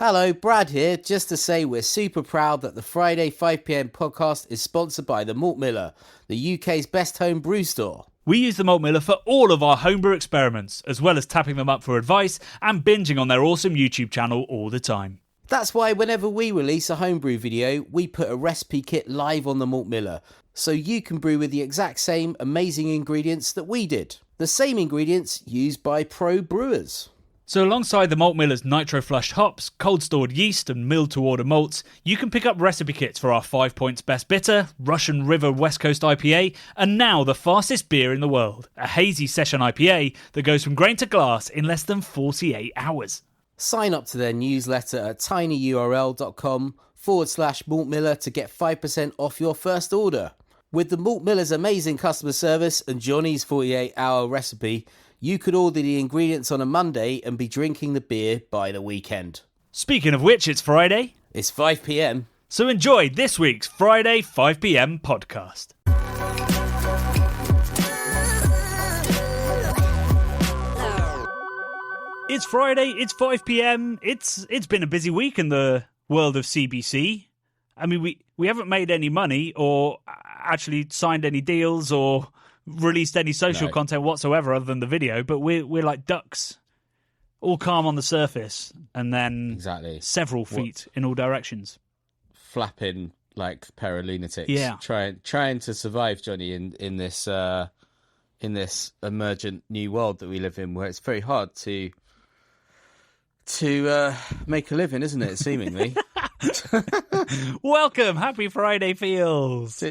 Hello, Brad here, just to say we're super proud that the Friday 5pm podcast is sponsored by the Malt Miller, the UK's best home brew store. We use the Malt Miller for all of our homebrew experiments, as well as tapping them up for advice and binging on their awesome YouTube channel all the time. That's why whenever we release a homebrew video, we put a recipe kit live on the Malt Miller, so you can brew with the exact same amazing ingredients that we did. The same ingredients used by pro brewers. So alongside the Malt Miller's nitro-flushed hops, cold-stored yeast and milled-to-order malts, you can pick up recipe kits for our 5 Points Best Bitter, Russian River West Coast IPA, and now the fastest beer in the world, a hazy session IPA that goes from grain to glass in less than 48 hours. Sign up to their newsletter at tinyurl.com/Malt Miller to get 5% off your first order. With the Malt Miller's amazing customer service and Johnny's 48-hour recipe, you could order the ingredients on a Monday and be drinking the beer by the weekend. Speaking of which, it's Friday. It's 5pm. So enjoy this week's Friday 5pm podcast. It's Friday, it's 5pm. It's been a busy week in the world of CBC. I mean, we haven't made any money or actually signed any deals or released any social content whatsoever other than the video, but we're like ducks, all calm on the surface and then several feet in all directions, flapping like a pair of lunatics. Yeah, trying to survive, Johnny, in this emergent new world that we live in, where it's very hard to make a living, isn't it? Seemingly. Welcome, happy Friday feels.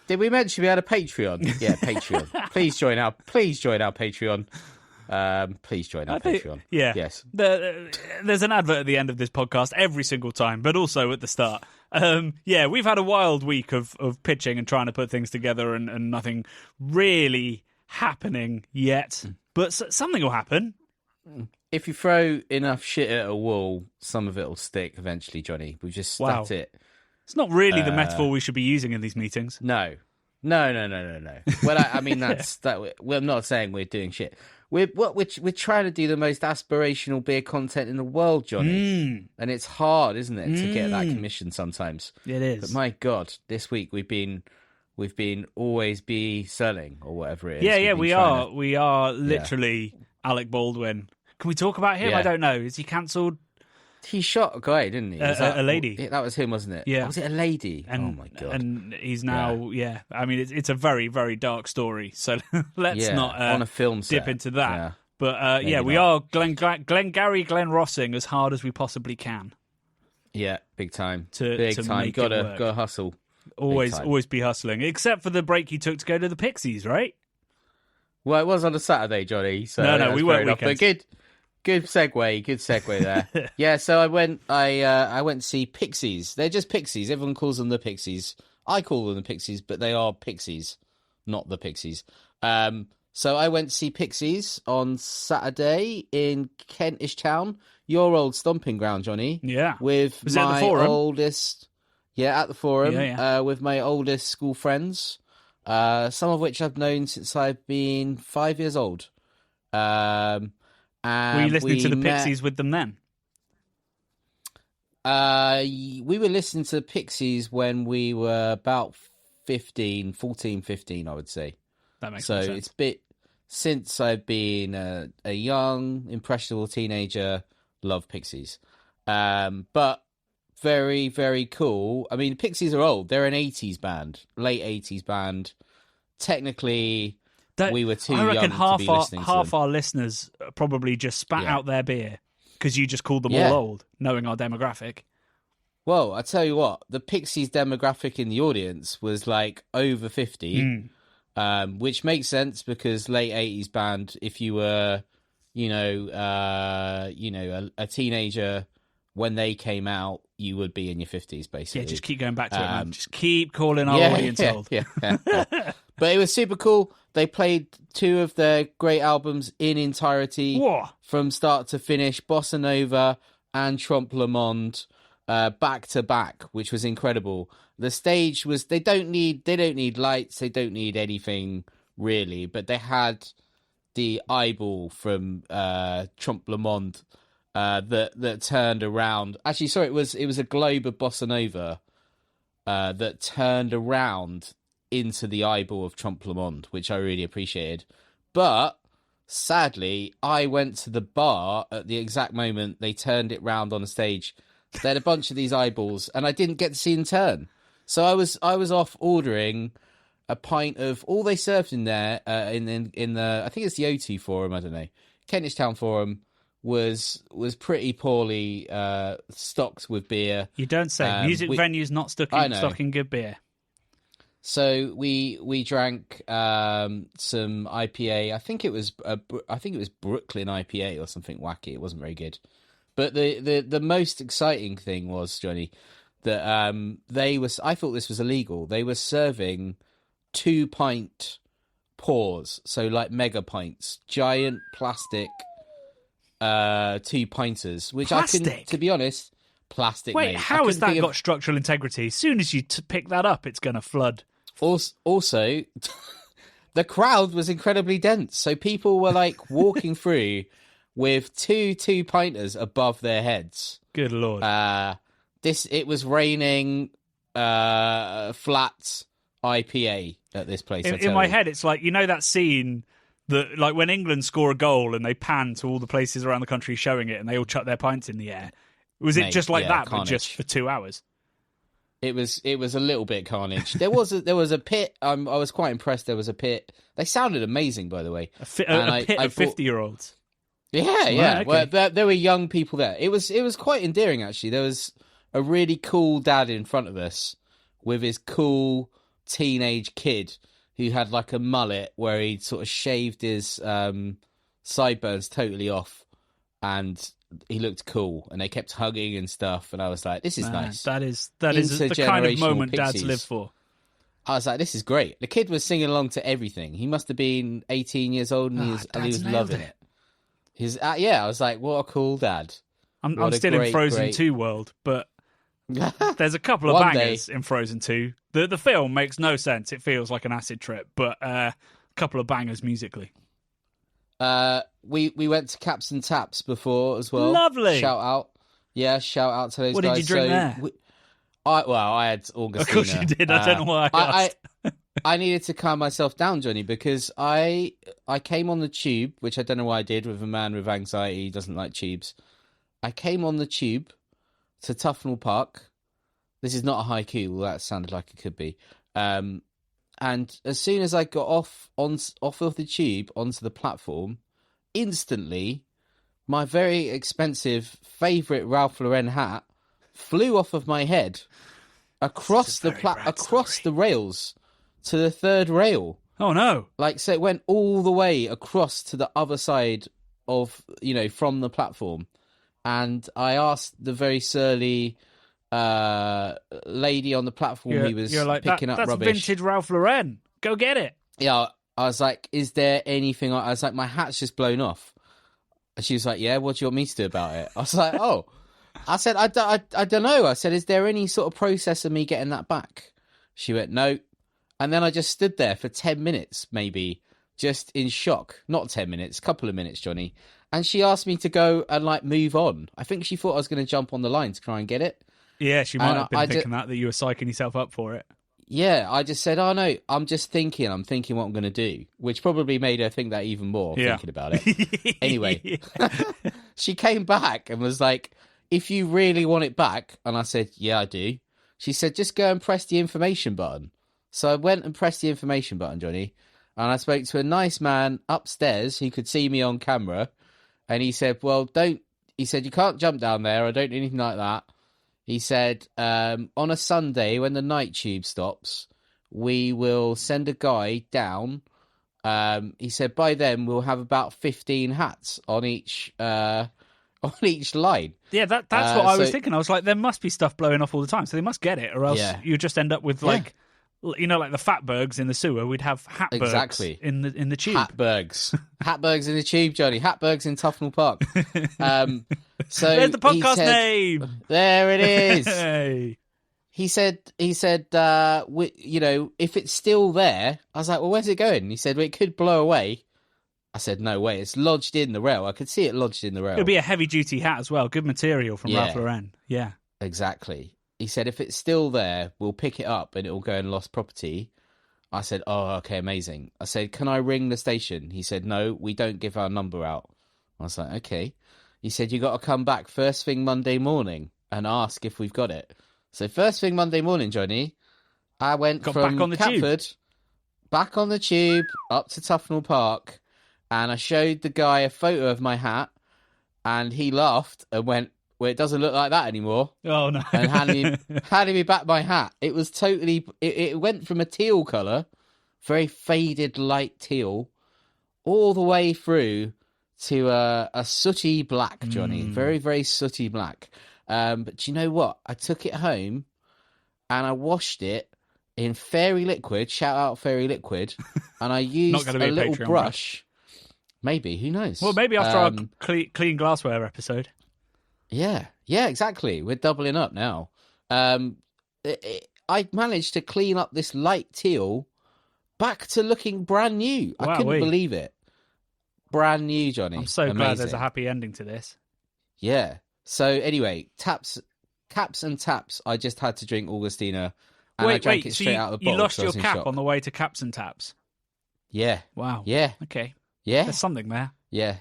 Did we mention we had a Patreon? Yeah, Patreon. Please join our Patreon. Please join our Patreon. Yeah. Yes. There's an advert at the end of this podcast every single time, but also at the start. Yeah, we've had a wild week of pitching and trying to put things together and nothing really happening yet. But something will happen. If you throw enough shit at a wall, some of it will stick eventually, Johnny. That's it. It's not really the metaphor we should be using in these meetings. No. Well, I mean, I'm not saying we're doing shit. We're trying to do the most aspirational beer content in the world, Johnny. And it's hard, isn't it, to get that commission sometimes. It is. But my God, this week we've been always be selling or whatever it is. Yeah, we are. We are literally Alec Baldwin. Can we talk about him? Yeah. I don't know. Is he cancelled? He shot a guy, didn't he? A lady. That was him, wasn't it? Yeah. Was it a lady? Oh, my God. And he's now, I mean, it's a very, very dark story. So let's not on a film dip into that. Yeah. But, we are Glenn Rossing as hard as we possibly can. Yeah, big time. Big time. Gotta hustle. Always be hustling. Except for the break you took to go to the Pixies, right? Well, it was on a Saturday, Johnny. So no, we weren't weekends. But good segue there. Yeah, so I went to see Pixies. They're just Pixies. Everyone calls them the Pixies. I call them the Pixies, but they are Pixies, not the Pixies. So I went to see Pixies on Saturday in Kentish Town, your old stomping ground, Johnny. Yeah. With Was my it at the Forum? oldest... Yeah, at the Forum. Yeah. With my oldest school friends, some of which I've known since I've been 5 years old. Were you listening to the Pixies with them then? We were listening to the Pixies when we were about 14, 15, I would say. That makes sense. So it's since I've been a young, impressionable teenager, love Pixies. But very, very cool. I mean, Pixies are old. They're an 80s band, late 80s band. Technically... we were too young to be listening to them. Half our listeners probably just spat out their beer because you just called them all old, knowing our demographic. Well, I tell you what, the Pixies demographic in the audience was like over 50, which makes sense because late 80s band, if you were, a teenager when they came out, you would be in your 50s, basically. Yeah, just keep going back to it, man. Just keep calling our audience old. Yeah. But it was super cool. They played two of their great albums in entirety. Whoa. From start to finish, Bossa Nova and Trompe Le Monde, back to back, which was incredible. The stage was, they don't need lights, they don't need anything really, but they had the eyeball from Trompe Le Monde that turned around. Actually, sorry, it was a globe of bossa nova that turned around into the eyeball of Trompe Le Monde, which I really appreciated. But sadly, I went to the bar at the exact moment they turned it round on the stage. They had a bunch of these eyeballs, and I didn't get to see them turn. So I was off ordering a pint of all they served in there in the I think it's the O2 Forum, I don't know, Kentish Town Forum was pretty poorly stocked with beer. You don't say. Music venues not stocking good beer. So we drank some IPA. I think it was Brooklyn IPA or something wacky. It wasn't very good. But the most exciting thing was, Johnny, that I thought this was illegal. They were serving 2-pint pours, so like mega pints, giant plastic 2-pinters, which plastic? I can, to be honest, plastic. Wait, mate. how has that got structural integrity? As soon as you pick that up, it's going to flood. Also, the crowd was incredibly dense, so people were like walking through with two 2-pinters above their heads. Good lord! It was raining flat IPA at this place. In my head, it's like, you know that scene that, like, when England score a goal and they pan to all the places around the country showing it, and they all chuck their pints in the air. Was it just like that, carnage. But just for 2 hours? It was a little bit carnage. There was a pit. I was quite impressed. There was a pit. They sounded amazing, by the way. A pit of 50-year-olds. Yeah, yeah. Right, okay. Well, there were young people there. It was quite endearing, actually. There was a really cool dad in front of us with his cool teenage kid who had like a mullet where he'd sort of shaved his sideburns totally off, and he looked cool, and they kept hugging and stuff, and I was like, this is nice. That is the kind of moment Pixies. dads live for. I was like, this is great. The kid was singing along to everything. He must have been 18 years old, and he was loving it. I was like, what a cool dad. I'm still in Frozen 2 world, but there's a couple of bangers in Frozen 2. The film makes no sense. It feels like an acid trip, but a couple of bangers musically. We went to Caps and Taps before as well. Lovely. Shout out to those guys. What did you drink there? I had Augustina. Of course you did. I don't know why I asked. I needed to calm myself down, Johnny, because I came on the tube, which I don't know why I did with a man with anxiety. He doesn't like tubes. I came on the tube to Tufnell Park. This is not a haiku. Well, that sounded like it could be. And as soon as I got off of the tube onto the platform, instantly, my very expensive favourite Ralph Lauren hat flew off of my head across the rails to the third rail. Oh no! So it went all the way across to the other side of, from the platform, and I asked the very surly lady on the platform who was picking up that's rubbish. That's vintage Ralph Lauren. Go get it. Yeah, I was like, is there anything? I was like, my hat's just blown off. And she was like, yeah, what do you want me to do about it? I was like, oh. I said, I don't know. I said, is there any sort of process of me getting that back? She went, no. And then I just stood there for 10 minutes, maybe, just in shock. Not 10 minutes, a couple of minutes, Johnny. And she asked me to go and, move on. I think she thought I was going to jump on the line to try and get it. Yeah, she might have been thinking that you were psyching yourself up for it. Yeah, I just said, oh, no, I'm thinking what I'm going to do, which probably made her think that even more, thinking about it. Anyway, she came back and was like, if you really want it back, and I said, yeah, I do. She said, just go and press the information button. So I went and pressed the information button, Johnny, and I spoke to a nice man upstairs who could see me on camera, and he said, he said, you can't jump down there, I don't do anything like that. He said, on a Sunday, when the night tube stops, we will send a guy down. He said, by then, we'll have about 15 hats on each line. Yeah, that's what I was thinking. I was like, there must be stuff blowing off all the time, so they must get it, or else you just end up with like the fatbergs in the sewer. We'd have hatbergs in the tube. Hatbergs in the tube, Johnny. Hatbergs in Tufnell Park. So there's the podcast name. There it is. Hey. He said, if it's still there, I was like, well, where's it going? He said, well, it could blow away. I said, no way, it's lodged in the rail. I could see it lodged in the rail. It'll be a heavy-duty hat as well. Good material from Ralph Lauren. Yeah. Exactly. He said, if it's still there, we'll pick it up and it'll go in lost property. I said, oh, okay, amazing. I said, can I ring the station? He said, no, we don't give our number out. I was like, okay. He said, you got to come back first thing Monday morning and ask if we've got it. So first thing Monday morning, Johnny, I went from back on the Catford, back on the tube, up to Tufnell Park, and I showed the guy a photo of my hat, and he laughed and went, well, it doesn't look like that anymore. Oh, no. And handed me back my hat. It was totally... It went from a teal colour, very faded light teal, all the way through to a sooty black, Johnny. Very, very sooty black. But do you know what? I took it home and I washed it in Fairy Liquid. Shout out Fairy Liquid. And I used a little Patreon brush. Maybe, who knows? Well, maybe after our clean glassware episode. Yeah, exactly. We're doubling up now. I managed to clean up this light teal back to looking brand new. I couldn't believe it. Brand new, Johnny. I'm so glad there's a happy ending to this. Yeah. So anyway, caps and taps. I just had to drink Augustina, and I drank it straight out of the bottle. You lost your cap on the way to Caps and Taps. Yeah. Wow. Yeah. Okay. Yeah. There's something there. Yeah.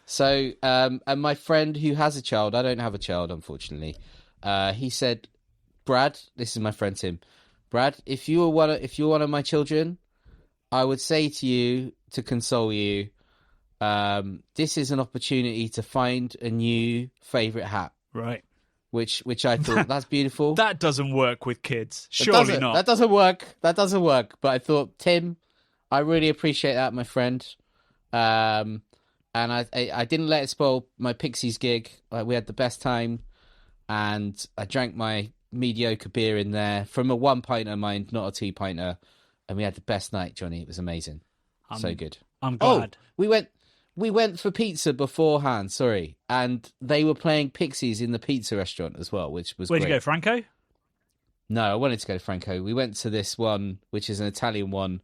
So, and my friend who has a child, I don't have a child, unfortunately. He said, Brad, this is my friend Tim. Brad, if you're one of my children, I would say to you, to console you, this is an opportunity to find a new favourite hat. Right. Which I thought, that's beautiful. That doesn't work with kids. Surely not. That doesn't work. But I thought, Tim, I really appreciate that, my friend. And I didn't let it spoil my Pixies gig. We had the best time, and I drank my mediocre beer in there from a 1-pinter, mind, not a 2-pinter, and we had the best night, Johnny. It was amazing. So good. I'm glad. Oh, we went for pizza beforehand, sorry, and they were playing Pixies in the pizza restaurant as well, which was Where'd great. you go, Franco? No, I wanted to go to Franco. We went to this one, which is an Italian one,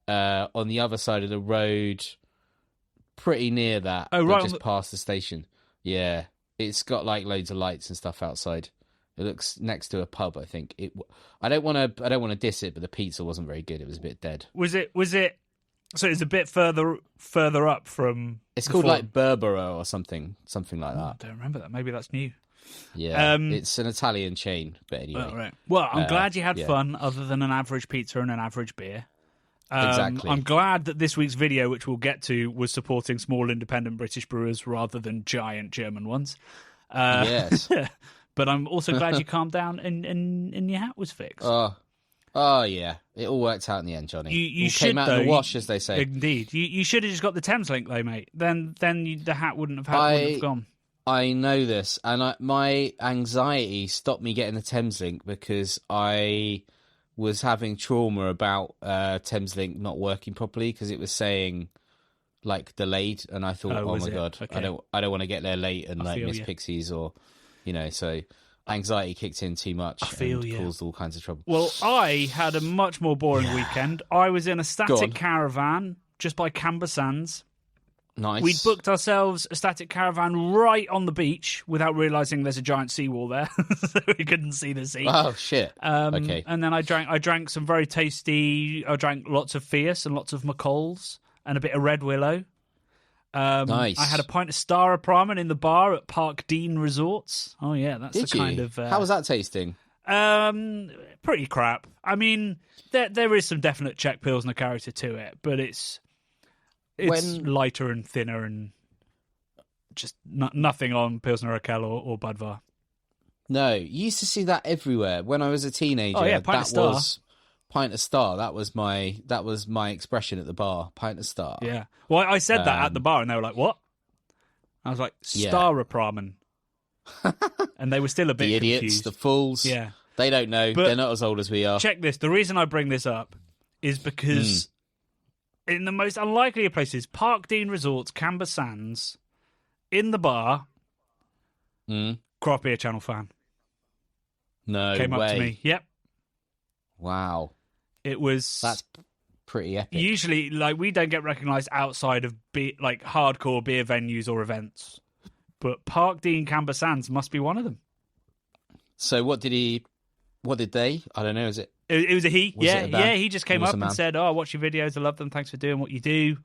on the other side of the road, pretty near that. Oh, right, just past the station. Yeah, it's got like loads of lights and stuff outside. It looks next to a pub, I think. I don't want to diss it, but the pizza wasn't very good. It was a bit dead. Was it? So it's a bit further up from. It's called like Berbero or something like that. I don't remember that. Maybe that's new. Yeah, it's an Italian chain, but anyway. Oh, right. Well, I'm glad you had fun, other than an average pizza and an average beer. Exactly. I'm glad that this week's video, which we'll get to, was supporting small independent British brewers rather than giant German ones. Yes. But I'm also glad you calmed down and your hat was fixed. Oh yeah, it all worked out in the end, Johnny. You came out in the wash, as they say. Indeed, you should have just got the Thames link though, mate. Then the hat wouldn't have gone. I know this, and my anxiety stopped me getting the Thames link because I was having trauma about Thames link not working properly because it was saying like delayed, and I thought, oh my god, okay. I don't want to get there late and like miss Pixies or so. Anxiety kicked in too much and caused all kinds of trouble. Well, I had a much more boring weekend. I was in a static caravan just by Camber Sands. Nice. We'd booked ourselves a static caravan right on the beach without realising there's a giant seawall there, so we couldn't see the sea. Oh, shit. Okay. And then I drank some very tasty... I drank lots of Fierce and lots of McCall's and a bit of Red Willow. Nice. I had a pint of Star Ramen in the bar at Park Dean Resorts. Oh, yeah, that's Did the kind you? of... How was that tasting? Pretty crap. I mean, there is some definite Czech Pilsner character to it, but it's lighter and thinner and just nothing on Pilsner Urquell or Budvar. No, you used to see that everywhere. When I was a teenager, Pint of Star. That was my expression at the bar. Pint of Star. Yeah. Well, I said that at the bar, and they were like, "What?" I was like, "Star Ramen," and they were still a bit the idiots, confused. the fools. Yeah, they don't know. They're not as old as we are. Check this. The reason I bring this up is because in the most unlikely of places, Park Dean Resorts, Camber Sands, in the bar, Craft Beer Channel fan. No came way. up to me. Yep. Wow. It was pretty epic. Usually, like, we don't get recognised outside of hardcore beer venues or events, but Park Dean Camber Sands must be one of them. So what did they? I don't know. Is it? It was a he. Was it a band? He just came up and said, "Oh, I watch your videos. I love them. Thanks for doing what you do."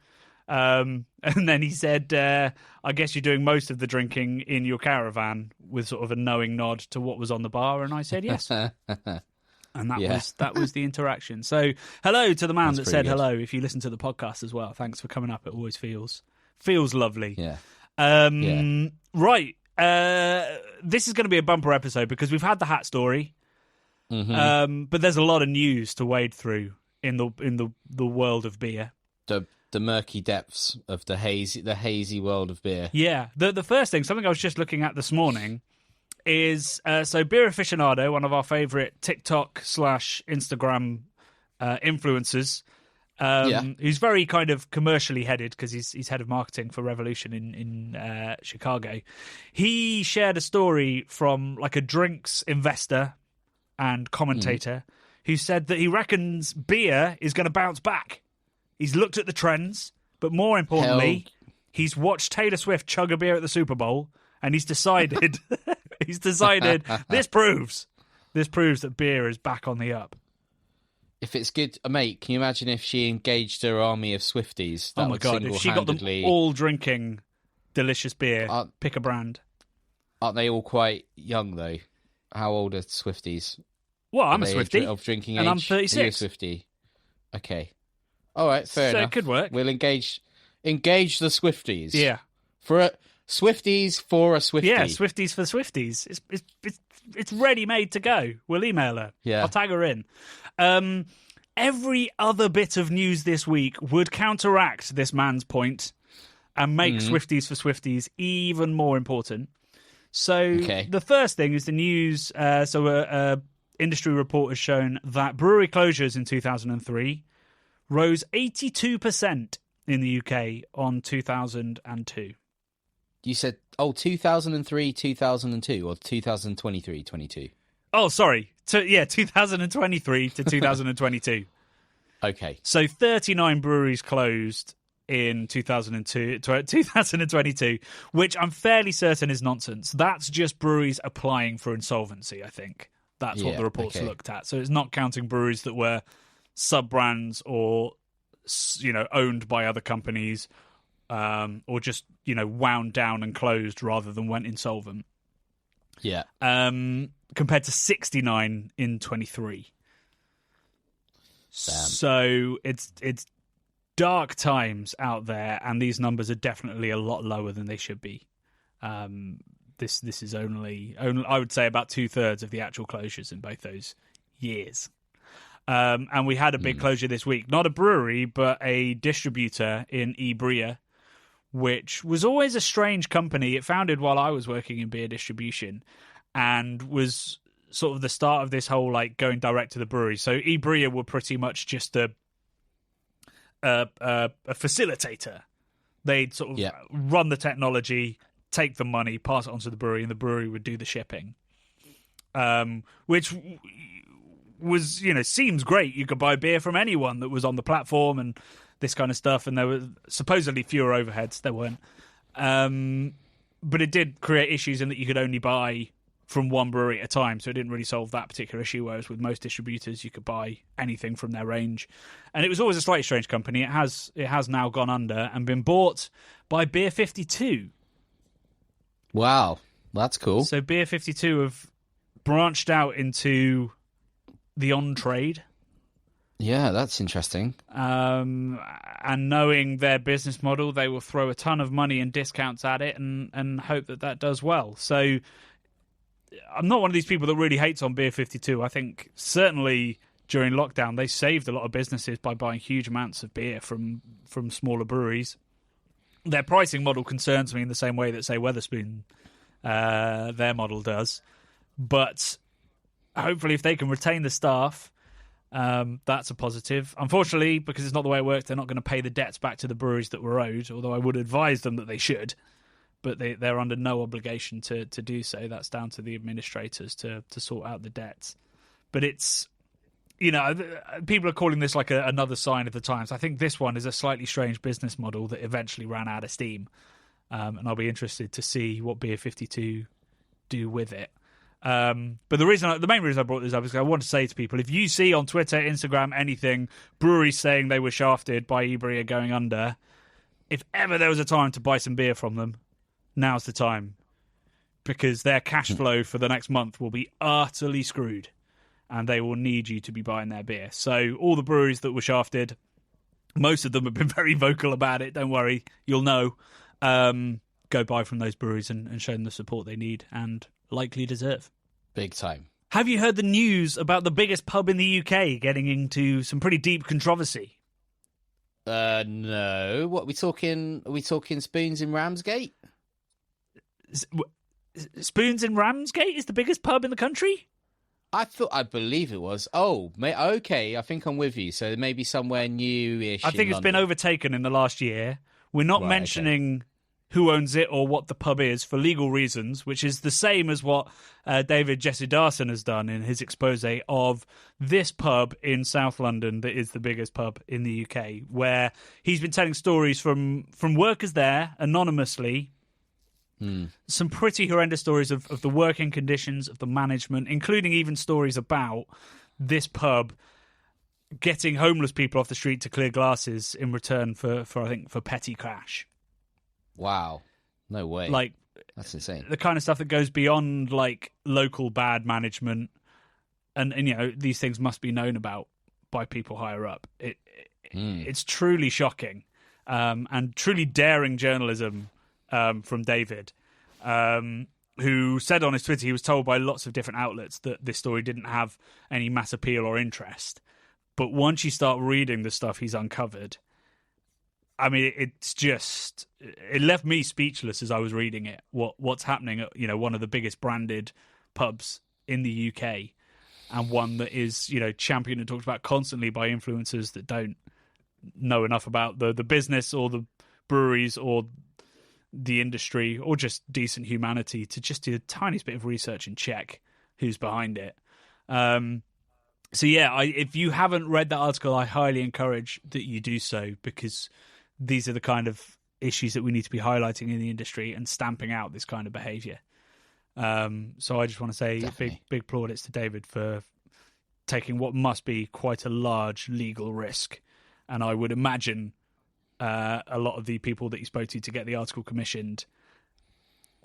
And then he said, "I guess you're doing most of the drinking in your caravan," with sort of a knowing nod to what was on the bar, and I said yes. And that was the interaction. So hello to the man that said hello. If you listen to the podcast as well, thanks for coming up. It always feels lovely. Yeah. Right. This is going to be a bumper episode because we've had the hat story. Mm-hmm. But there's a lot of news to wade through in the world of beer. The murky depths of the hazy world of beer. Yeah. The first thing, something I was just looking at this morning, is so Beer Aficionado, one of our favourite TikTok/Instagram influencers, who's very kind of commercially headed because he's head of marketing for Revolution in Chicago. He shared a story from like a drinks investor and commentator who said that he reckons beer is going to bounce back. He's looked at the trends, but more importantly, he's watched Taylor Swift chug a beer at the Super Bowl, and he's decided this proves that beer is back on the up. If it's good, mate, can you imagine if she engaged her army of Swifties? Oh my God, if she got them all drinking delicious beer, pick a brand. Aren't they all quite young, though? How old are Swifties? Well, I'm a Swiftie. Of drinking and age? I'm 36. Are you a Swiftie? Okay. All right, fair enough. So it could work. We'll engage the Swifties. Yeah. Swifties for a Swiftie. Yeah, Swifties for Swifties. It's ready made to go. We'll email her. Yeah. I'll tag her in. Every other bit of news this week would counteract this man's point and make Swifties for Swifties even more important. So the first thing is the news. Industry report has shown that brewery closures in 2003 rose 82% in the UK on 2002. You said, 2003, 2002, or 2023, 22? Oh, sorry. 2023 to 2022. Okay. So 39 breweries closed in 2022, which I'm fairly certain is nonsense. That's just breweries applying for insolvency, I think. That's what the report's looked at. So it's not counting breweries that were sub-brands or, owned by other companies, or just, wound down and closed rather than went insolvent. Yeah. Compared to 69 in 23. So it's dark times out there, and these numbers are definitely a lot lower than they should be. This is only I would say about 2/3 of the actual closures in both those years. And we had a big closure this week. Not a brewery, but a distributor in Ibria, which was always a strange company. It founded while I was working in beer distribution and was sort of the start of this whole going direct to the brewery. So Ibria were pretty much just a facilitator. They'd sort of run the technology, take the money, pass it on to the brewery, and the brewery would do the shipping. Which was, seems great. You could buy beer from anyone that was on the platform and this kind of stuff, and there were supposedly fewer overheads. There weren't. But it did create issues in that you could only buy from one brewery at a time, so it didn't really solve that particular issue, whereas with most distributors you could buy anything from their range. And it was always a slightly strange company. It has now gone under and been bought by Beer 52. Wow, that's cool. So Beer 52 have branched out into the on-trade. Yeah, that's interesting. And knowing their business model, they will throw a ton of money and discounts at it and hope that does well. So I'm not one of these people that really hates on Beer 52. I think certainly during lockdown they saved a lot of businesses by buying huge amounts of beer from smaller breweries. Their pricing model concerns me in the same way that, say, Wetherspoon, their model does. But hopefully if they can retain the staff, that's a positive. Unfortunately, because it's not the way it works, they're not going to pay the debts back to the breweries that were owed, although I would advise them that they should. But they're under no obligation to do so. That's down to the administrators to sort out the debts. But it's people are calling this like another sign of the times. I think this one is a slightly strange business model that eventually ran out of steam. And I'll be interested to see what Beer 52 do with it. But the main reason I brought this up is I want to say to people, if you see on Twitter, Instagram, anything, breweries saying they were shafted by Ibria going under, if ever there was a time to buy some beer from them, now's the time. Because their cash flow for the next month will be utterly screwed. And they will need you to be buying their beer. So all the breweries that were shafted, most of them have been very vocal about it. Don't worry, you'll know. Go buy from those breweries and show them the support they need and likely deserve. Big time. Have you heard the news about the biggest pub in the UK getting into some pretty deep controversy? No. What are we talking? Are we talking Spoons in Ramsgate? Spoons in Ramsgate is the biggest pub in the country? I believe it was. Oh, okay. I think I'm with you. So maybe somewhere newish. I think it's been overtaken in the last year. We're not mentioning who owns it or what the pub is for legal reasons, which is the same as what David Jesse-Darson has done in his expose of this pub in South London that is the biggest pub in the UK, where he's been telling stories from workers there anonymously. Some pretty horrendous stories of the working conditions, of the management, including even stories about this pub getting homeless people off the street to clear glasses in return for petty cash. Wow. No way. Like, that's insane. The kind of stuff that goes beyond like local bad management and these things must be known about by people higher up. It's truly shocking and truly daring journalism from David, who said on his Twitter he was told by lots of different outlets that this story didn't have any mass appeal or interest. But once you start reading the stuff he's uncovered, I mean, it left me speechless as I was reading it. What's happening at one of the biggest branded pubs in the UK, and one that is championed and talked about constantly by influencers that don't know enough about the business or the breweries or the industry or just decent humanity to just do the tiniest bit of research and check who's behind it. So yeah, if you haven't read that article, I highly encourage that you do so, because these are the kind of issues that we need to be highlighting in the industry and stamping out this kind of behaviour. So I just want to say big plaudits to David for taking what must be quite a large legal risk. And I would imagine a lot of the people that he spoke to get the article commissioned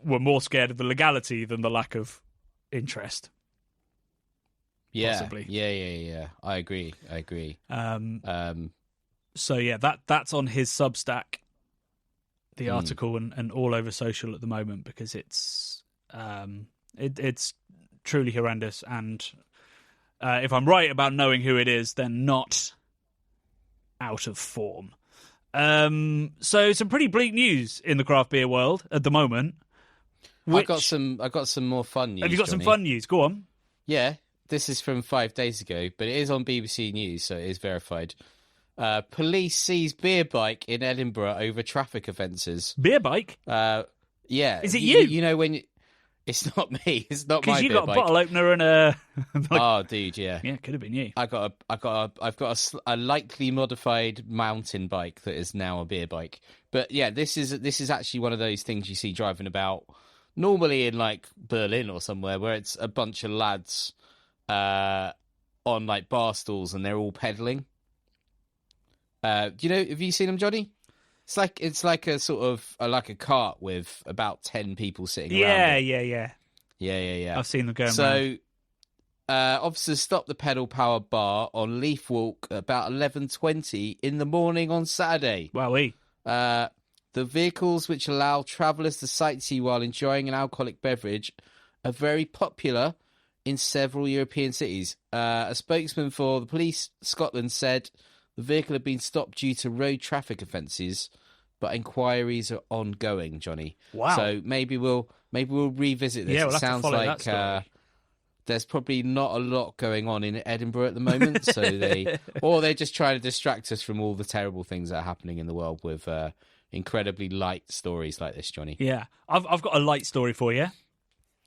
were more scared of the legality than the lack of interest. Yeah, possibly. Yeah. I agree. So yeah, that's on his Substack, the article, and all over social at the moment, because it's truly horrendous. And if I'm right about knowing who it is, then not out of form. So some pretty bleak news in the craft beer world at the moment. I got some more fun news. Have you got some fun news? Go on. Yeah, this is from 5 days ago, but it is on BBC News, so it is verified. Police seize beer bike in Edinburgh over traffic offences. Beer bike? Yeah. Is it you? You know when it's not me. It's not my beer bike. Because you got a bottle opener and a. Oh, dude, yeah. Yeah, could have been you. I've got a lightly modified mountain bike that is now a beer bike. But yeah, this is actually one of those things you see driving about normally in like Berlin or somewhere, where it's a bunch of lads on like bar stools and they're all pedaling. Have you seen them, Johnny? It's like a sort of like a cart with about 10 people sitting around it. Yeah. I've seen them going so, around. Officers stopped the pedal-powered bar on Leaf Walk about 11:20 in the morning on Saturday. Wowee. The vehicles which allow travellers to sightsee while enjoying an alcoholic beverage are very popular in several European cities. A spokesman for the Police Scotland said the vehicle had been stopped due to road traffic offences, but inquiries are ongoing, Johnny. Wow. So maybe we'll revisit this. Yeah, we'll it have sounds to follow like that story. There's probably not a lot going on in Edinburgh at the moment, so they're just trying to distract us from all the terrible things that are happening in the world with incredibly light stories like this, Johnny. Yeah, I've got a light story for you.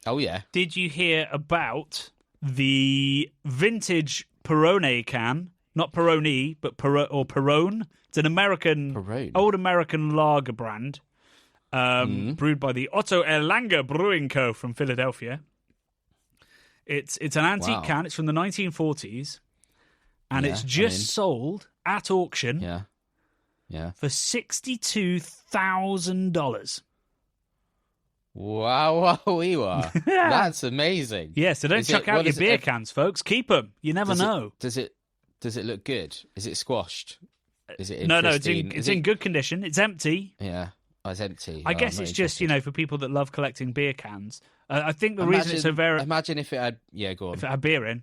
Oh yeah. Did you hear about the vintage Peroni can, not Peroni, but Perone. It's an Perone. old American lager brand, brewed by the Otto Erlanger Brewing Co. from Philadelphia. It's an antique can. It's from the 1940s, and it's just sold at auction. Yeah. For $62,000. Wow. That's amazing. Yeah, so don't chuck out your beer cans, folks. Keep them. You never know. Does it look good? Is it squashed? Is it No, it's in good condition. It's empty. Yeah. Oh, it's empty. I guess it's just, for people that love collecting beer cans. I think the reason it's so very... Imagine if it had... Yeah, go on. If it had beer in.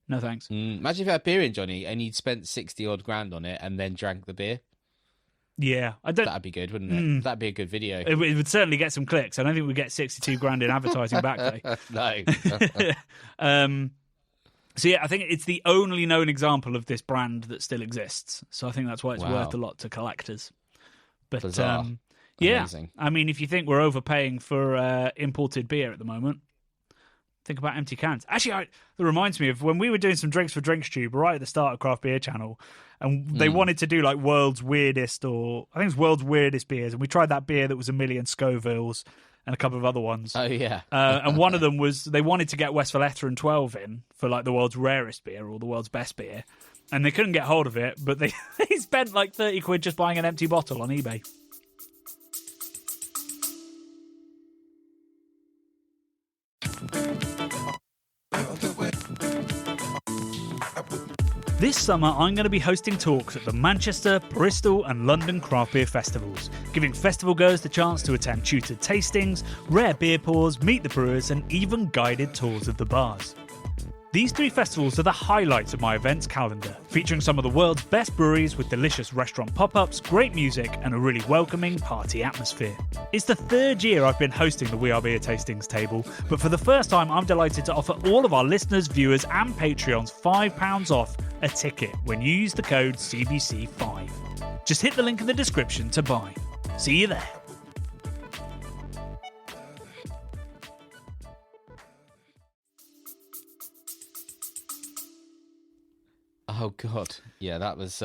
No, thanks. Imagine if it had beer in, Johnny, and you'd spent 60-odd grand on it and then drank the beer. Yeah, That'd be good, wouldn't it? That'd be a good video. It would certainly get some clicks. I don't think we'd get 62 grand in advertising back though. No. So yeah, I think it's the only known example of this brand that still exists. So I think that's why it's worth a lot to collectors. But yeah, amazing. I mean, if you think we're overpaying for imported beer at the moment, think about empty cans. Actually, that reminds me of when we were doing some Drinks for Drinks Tube right at the start of Craft Beer Channel, and they wanted to do like world's weirdest, or I think it was world's weirdest beers, and we tried that beer that was 1 million Scovilles and a couple of other ones. Oh yeah, and one of them was they wanted to get Westfaletter and 12 in for like the world's rarest beer or the world's best beer, and they couldn't get hold of it, but they spent like 30 quid just buying an empty bottle on eBay. This summer, I'm going to be hosting talks at the Manchester, Bristol and London craft beer festivals, giving festival goers the chance to attend tutored tastings, rare beer pours, meet the brewers and even guided tours of the bars. These 3 festivals are the highlights of my events calendar, featuring some of the world's best breweries with delicious restaurant pop-ups, great music and a really welcoming party atmosphere. It's the 3rd year I've been hosting the We Are Beer Tastings table, but for the first time I'm delighted to offer all of our listeners, viewers and Patreons £5 off a ticket when you use the code CBC5. Just hit the link in the description to buy. See you there. Oh God, yeah, that was.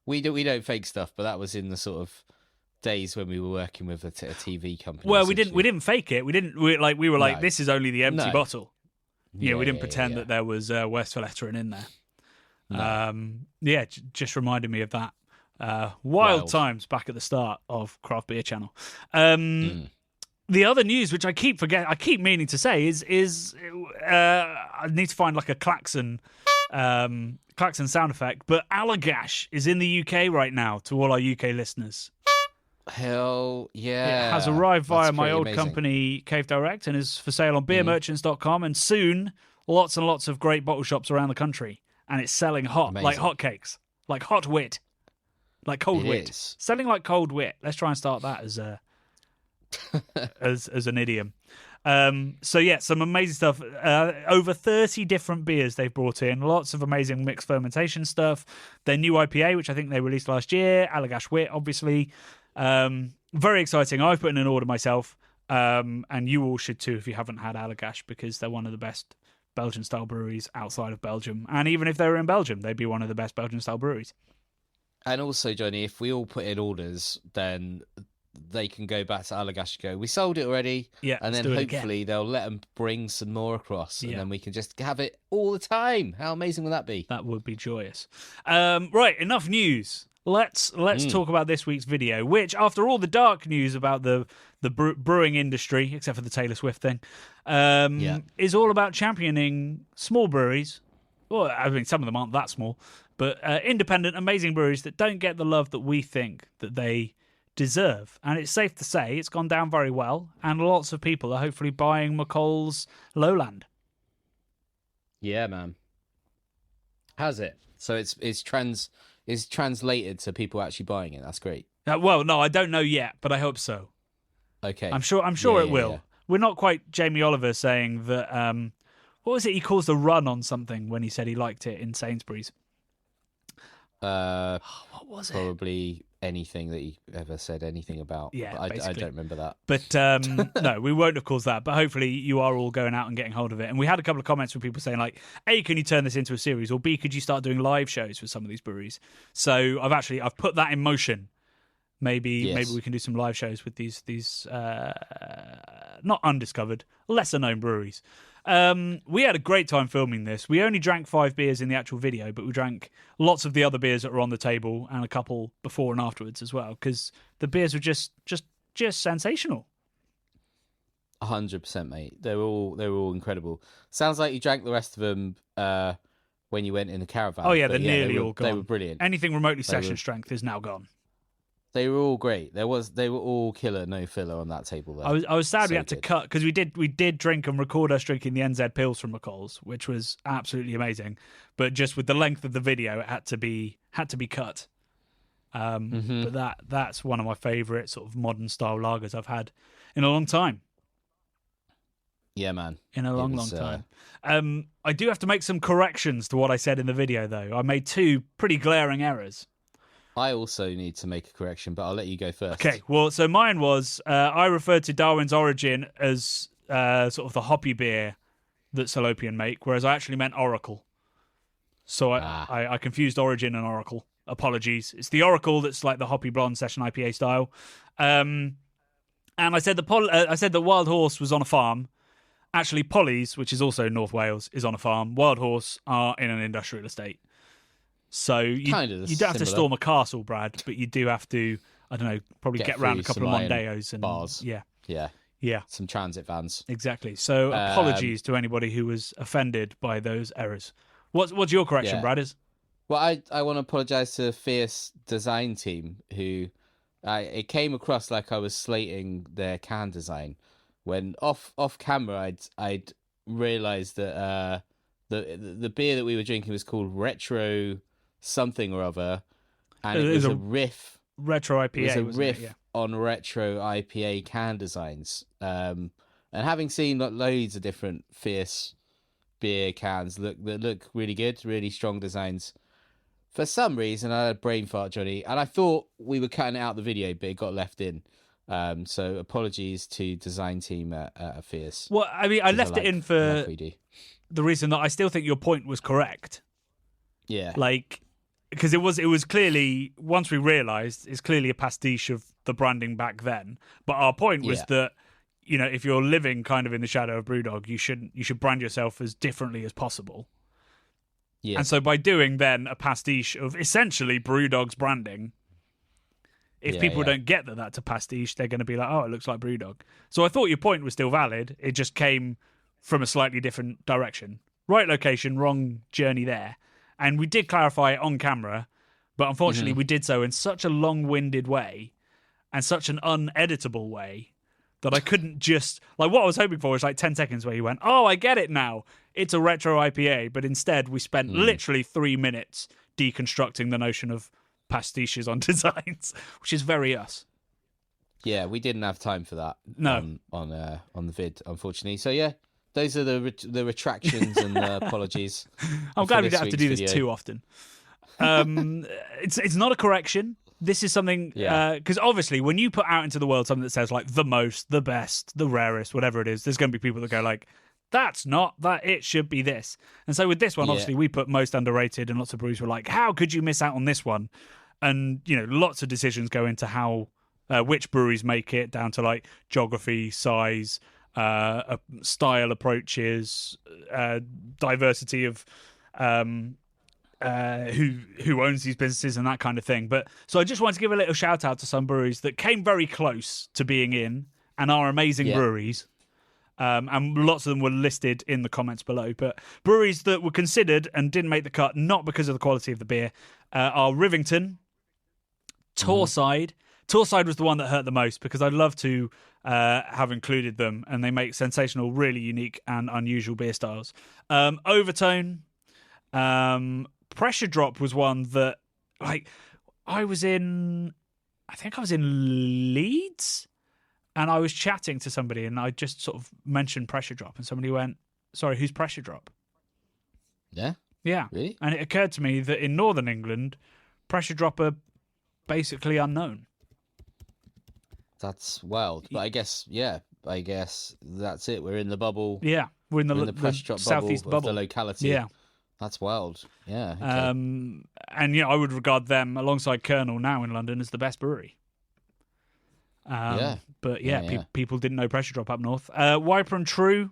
We don't fake stuff, but that was in the sort of days when we were working with a TV company. Well, we didn't fake it. We were like, No. this is only the empty bottle. Yeah, we didn't pretend yeah. that there was Westfaletter in there. No. Just reminded me of that. Wild times back at the start of Craft Beer Channel. The other news, which I keep meaning to say, is I need to find like a klaxon sound effect. But Allagash is in the UK right now. To all our UK listeners, hell yeah! It has arrived via That's my pretty old amazing. company Cave Direct and is for sale on beermerchants.com and soon lots and lots of great bottle shops around the country. And it's selling hot, like hotcakes, like hot wit, like cold wit. Is. Selling like cold wit. Let's try and start that as as an idiom. So yeah, some amazing stuff. Over 30 different beers they've brought in. Lots of amazing mixed fermentation stuff. Their new IPA, which I think they released last year, Allagash Wit, obviously. Very exciting. I've put in an order myself, and you all should too if you haven't had Allagash, because they're one of the best Belgian-style breweries outside of Belgium. And even if they were in Belgium, they'd be one of the best Belgian-style breweries. And also, Johnny, if we all put in orders, then they can go back to Allagash and go, we sold it already. Yeah, and then hopefully they'll let them bring some more across, and then we can just have it all the time. How amazing would that be? That would be joyous. Right, enough news. Let's talk about this week's video, which, after all the dark news about the brewing industry, except for the Taylor Swift thing, is all about championing small breweries. Well, I mean, some of them aren't that small, but independent, amazing breweries that don't get the love that we think that they deserve. And it's safe to say it's gone down very well, and lots of people are hopefully buying McColl's Lowland. Yeah, man. Has it? So it's translated to people actually buying it. That's great. Well, no, I don't know yet, but I hope so. Okay. I'm sure it will. Yeah. We're not quite Jamie Oliver saying that. What was it? He caused a run on something when he said he liked it in Sainsbury's. What was probably anything that he ever said anything about. Yeah, but I basically. don't remember that. But no, we won't have caused that. But hopefully you are all going out and getting hold of it. And we had a couple of comments from people saying like, A, can you turn this into a series? Or B, could you start doing live shows with some of these breweries? So I've put that in motion. Maybe we can do some live shows with these not undiscovered, lesser known breweries. We had a great time filming this. We only drank 5 beers in the actual video, but we drank lots of the other beers that were on the table and a couple before and afterwards as well, because the beers were just sensational. 100%, mate. They were all incredible. Sounds like you drank the rest of them when you went in the caravan. Oh yeah, they're nearly all gone. They were brilliant. Anything remotely session strength is now gone. They were all great. They were all killer, no filler on that table there. I was sad we had to cut because we did drink and record us drinking the NZ Pils from McCall's, which was absolutely amazing. But just with the length of the video, it had to be cut. But that's one of my favourite sort of modern style lagers I've had in a long time. Yeah, man. In a long time. I do have to make some corrections to what I said in the video, though. I made 2 pretty glaring errors. I also need to make a correction, but I'll let you go first. Okay, well, so mine was I referred to Darwin's Origin as sort of the hoppy beer that Salopian make, whereas I actually meant Oracle. So I confused Origin and Oracle. Apologies. It's the Oracle that's like the hoppy blonde session IPA style. And I said that Wild Horse was on a farm. Actually, Polly's, which is also North Wales, is on a farm. Wild Horse are in an industrial estate. So you don't have to storm a castle, Brad, but you do have to, I don't know, probably get around a couple of Mondeos and bars. Yeah. Some transit vans. Exactly. So apologies to anybody who was offended by those errors. What's your correction, Brad? Well, I want to apologise to the Fierce Design team who it came across like I was slating their can design when off camera I'd realised that the beer that we were drinking was called Retro something or other, and it was a riff. Retro IPA. It was a riff on retro IPA can designs. And having seen loads of different Fierce beer cans that look really good, really strong designs, for some reason I had a brain fart, Johnny, and I thought we were cutting it out the video, but it got left in. So apologies to design team at Fierce. Well, I mean, I left it in for the reason that I still think your point was correct. Yeah, because it was clearly, once we realised, it's clearly a pastiche of the branding back then. But our point was that, you know, if you're living kind of in the shadow of Brewdog, you should brand yourself as differently as possible. Yeah. And so by doing then a pastiche of essentially Brewdog's branding, if people don't get that that's a pastiche, they're going to be like, oh, it looks like Brewdog. So I thought your point was still valid. It just came from a slightly different direction. Right location, wrong journey there. And we did clarify it on camera, but unfortunately we did so in such a long-winded way and such an uneditable way that I couldn't just... Like, what I was hoping for was like 10 seconds where you went, oh, I get it now. It's a retro IPA. But instead, we spent literally 3 minutes deconstructing the notion of pastiches on designs, which is very us. Yeah, we didn't have time for that. No. On the vid, unfortunately. So, yeah. Those are the retractions and the apologies. I'm glad we don't have to do this too often. It's not a correction. This is something because obviously when you put out into the world something that says like the most, the best, the rarest, whatever it is, there's going to be people that go like, that's not that. It should be this. And so with this one, obviously we put most underrated, and lots of breweries were like, how could you miss out on this one? And you know, lots of decisions go into how which breweries make it, down to like geography, size. Style approaches, diversity of who owns these businesses and that kind of thing. But so I just wanted to give a little shout out to some breweries that came very close to being in and are amazing breweries. And lots of them were listed in the comments below. But breweries that were considered and didn't make the cut, not because of the quality of the beer, are Rivington, Torside. Torside was the one that hurt the most because I'd love to have included them, and they make sensational, really unique and unusual beer styles. Overtone, Pressure Drop was one that, like, I think I was in Leeds, and I was chatting to somebody, and I just sort of mentioned Pressure Drop, and somebody went, sorry, who's Pressure Drop? Yeah? Yeah. Really? And it occurred to me that in Northern England, Pressure Drop are basically unknown. That's wild. But I guess that's it. We're in the bubble. Yeah, we're in the press drop southeast bubble of bubble. the locality. Yeah. That's wild. Yeah. Okay. And I would regard them alongside Colonel now in London as the best brewery. But people didn't know Pressure Drop up north. Wiper and True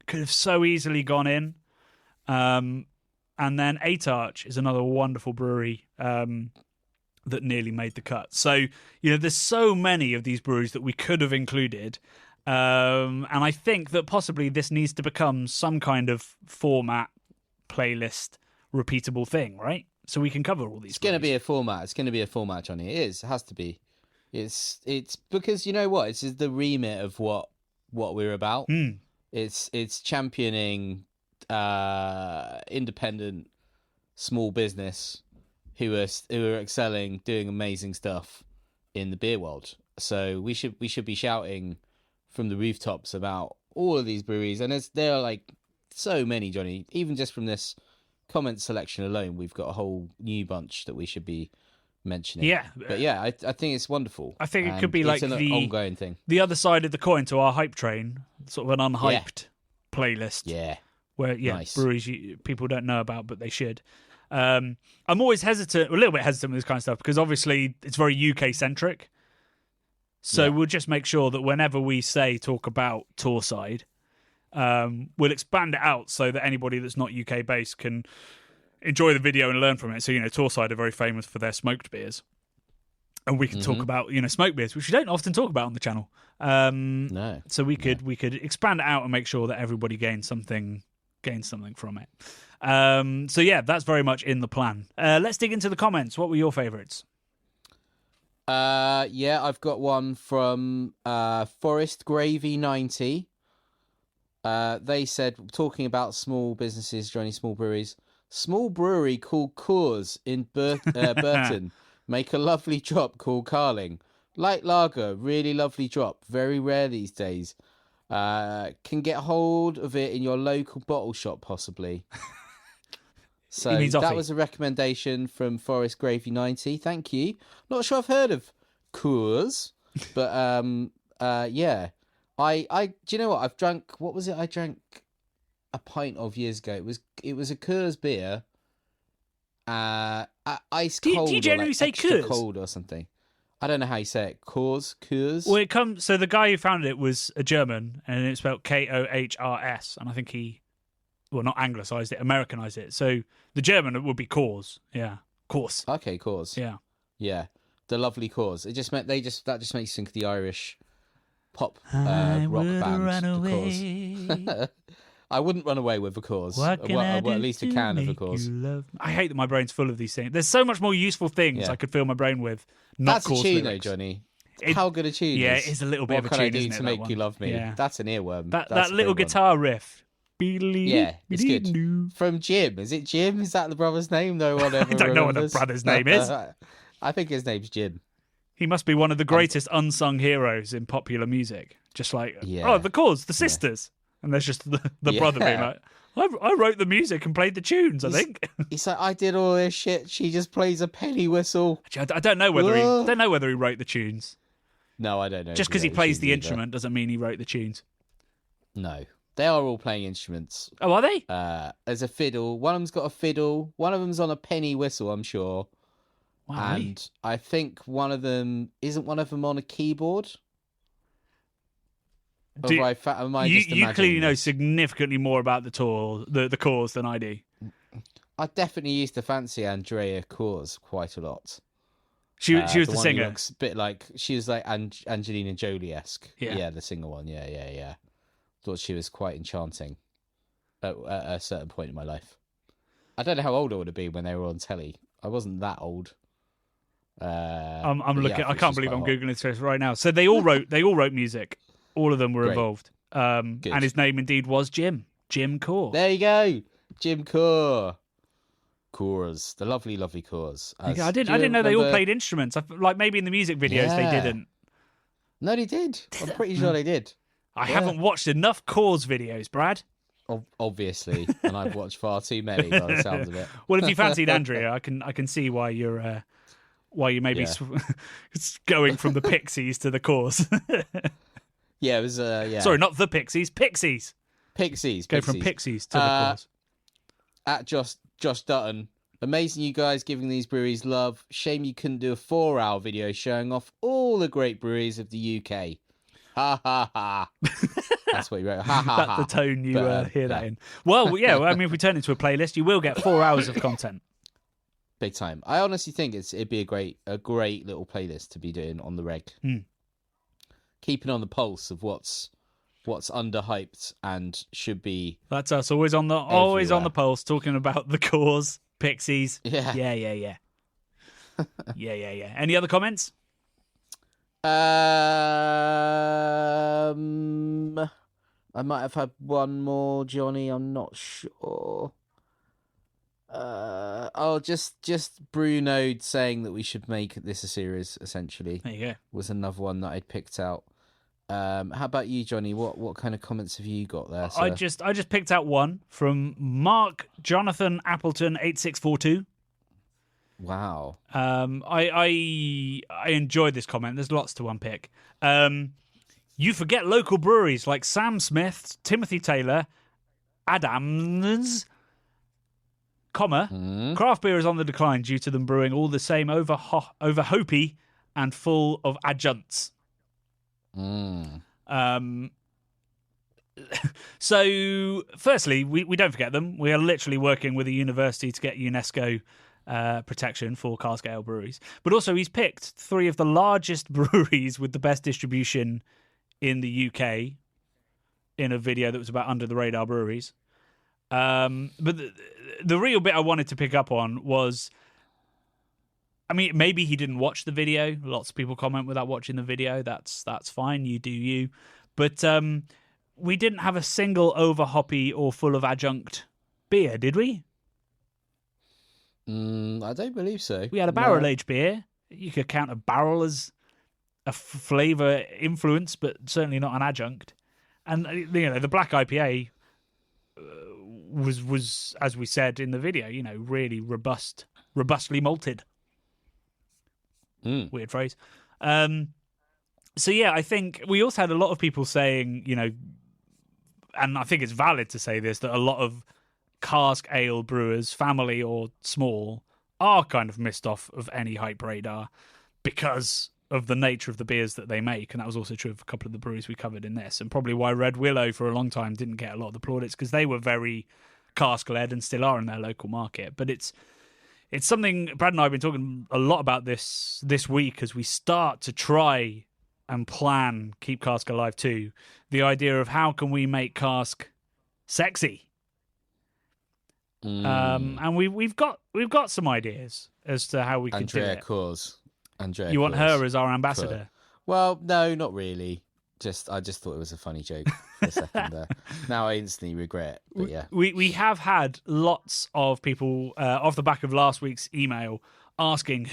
could have so easily gone in. And then Eight Arch is another wonderful brewery that nearly made the cut. So, there's so many of these breweries that we could have included. And I think that possibly this needs to become some kind of format, playlist, repeatable thing, right? So we can cover all these. It's going to be a format. It's going to be a format, Johnny. It is. It has to be. It's because you know what? It's the remit of what we're about. It's championing independent small business who are excelling, doing amazing stuff in the beer world. So we should be shouting from the rooftops about all of these breweries, and there are like so many, Johnny. Even just from this comment selection alone, we've got a whole new bunch that we should be mentioning. Yeah, but yeah, I think it's wonderful. I think it could be like an ongoing thing. The other side of the coin to our hype train, sort of an unhyped playlist. Yeah, where nice. Breweries people don't know about, but they should. I'm always a little bit hesitant with this kind of stuff because obviously it's very UK centric. So we'll just make sure that whenever we talk about Torside, we'll expand it out so that anybody that's not UK based can enjoy the video and learn from it. So, Torside are very famous for their smoked beers. And we can talk about, smoked beers, which we don't often talk about on the channel. No. So we could expand it out and make sure that everybody gains something from it. So yeah, that's very much in the plan. Let's dig into the comments. What were your favourites? I've got one from Forest Gravy 90. They said, talking about small businesses, Johnny, small breweries, small brewery called Coors in Burton make a lovely drop called Carling. Light lager, really lovely drop. Very rare these days. Can get hold of it in your local bottle shop, possibly. So that was a recommendation from Forest Gravy 90. Thank you. Not sure I've heard of Coors, but yeah. I do you know what I've drank? What was it? I drank a pint of years ago. It was a Coors beer, ice cold. Do you generally say extra Coors? Cold or something? I don't know how you say it. Coors. Well, so the guy who founded it was a German, and it's spelled Kohrs, and I think he, not anglicised it, Americanised it. So the German would be Coors. Yeah, Coors. Okay, Coors. Yeah, the lovely Coors. That just makes you think of the Irish pop rock band, the Corrs. I wouldn't run away with the Corrs. Well, at least a can of the Corrs. I hate that my brain's full of these things. There's so much more useful things I could fill my brain with. Not That's a tune, though, Johnny. How good a tune is. Yeah, it is a little bit of a tune, What can I do isn't to it, make you love me? Yeah. That's an earworm. That little guitar riff. Yeah, it's good. From Jim. Is it Jim? Is that the brother's name, though? I don't know what the brother's name is. I think his name's Jim. He must be one of the greatest unsung heroes in popular music. Just like, the Corrs, the sisters. And there's just the brother being like, I wrote the music and played the tunes, I think. He's like, I did all this shit. She just plays a penny whistle. Actually, I don't know whether he wrote the tunes. No, I don't know. Just because he plays the instrument doesn't mean he wrote the tunes. No. They are all playing instruments. Oh, are they? There's a fiddle. One of them's got a fiddle. One of them's on a penny whistle, I'm sure. Wow. And I think one of them on a keyboard. You clearly know significantly more about the Corrs than I do. I definitely used to fancy Andrea Corrs quite a lot. She was the singer. Looks a bit like she was like Angelina Jolie-esque. Yeah, the singer one. Yeah. Thought she was quite enchanting at a certain point in my life. I don't know how old I would have been when they were on telly. I wasn't that old. I'm looking. I can't believe I'm googling this right now. So they all wrote music. All of them were involved. And his name indeed was Jim Corr. There you go, Jim Corr. Corrs, the lovely Corrs. I didn't know they all played instruments. Like maybe in the music videos they didn't. No, they did. I'm pretty sure they did. I haven't watched enough Corrs videos, Brad. Obviously, and I've watched far too many by the sounds of it. Well, if you fancied Andrea, I can see why you're while you maybe Yeah. going from the Pixies to the Corrs. Yeah, it was. Yeah. Sorry, not the Pixies. Pixies. Pixies. Go from Pixies to the Corrs. At Josh Dutton. Amazing you guys giving these breweries love. Shame you couldn't do a 4-hour video showing off all the great breweries of the UK. Ha ha ha. That's what he wrote. Ha ha ha. That's the tone you hear that in. Well, yeah, I mean, if we turn it into a playlist, you will get 4 hours of content. Big time. I honestly think it'd be a great little playlist to be doing on the reg. Keeping on the pulse of what's underhyped and should be. That's us, always on the pulse, talking about the Corrs, Pixies. Yeah. Yeah. Any other comments? I might have had one more, Johnny. I'm not sure. Just Bruno saying that we should make this a series. Essentially, there you go. Was another one that I'd picked out. How about you, Johnny? What kind of comments have you got there, sir? I just picked out one from Mark Jonathan Appleton 8642. Wow. I enjoyed this comment. There's lots to unpick. You forget local breweries like Sam Smith, Timothy Taylor, Adams, craft beer is on the decline due to them brewing all the same over hoppy and full of adjuncts. So, firstly, we don't forget them. We are literally working with a university to get UNESCO protection for cask ale breweries. But also, he's picked 3 of the largest breweries with the best distribution in the UK in a video that was about under the radar breweries. But the real bit I wanted to pick up on was, I mean, maybe he didn't watch the video. Lots of people comment without watching the video. That's fine. You do you. But we didn't have a single over hoppy or full of adjunct beer, did we? I don't believe so. We had a barrel aged beer. You could count a barrel as a flavour influence, but certainly not an adjunct. And the black IPA was, as we said in the video, really robustly malted. Weird phrase. So yeah, I think we also had a lot of people saying, and I think it's valid to say this, that a lot of cask ale brewers, family or small, are kind of missed off of any hype radar because of the nature of the beers that they make. And that was also true of a couple of the breweries we covered in this, and probably why Red Willow for a long time didn't get a lot of the plaudits, because they were very cask-led and still are in their local market. But it's something Brad and I have been talking a lot about this week as we start to try and plan Keep Cask Alive too. The idea of how can we make cask sexy. And we've got some ideas as to how we could do it. Andrea you want Coors. her as our ambassador? Well, no, not really. I just thought it was a funny joke for a second there. Now I instantly regret it, but yeah. We have had lots of people off the back of last week's email asking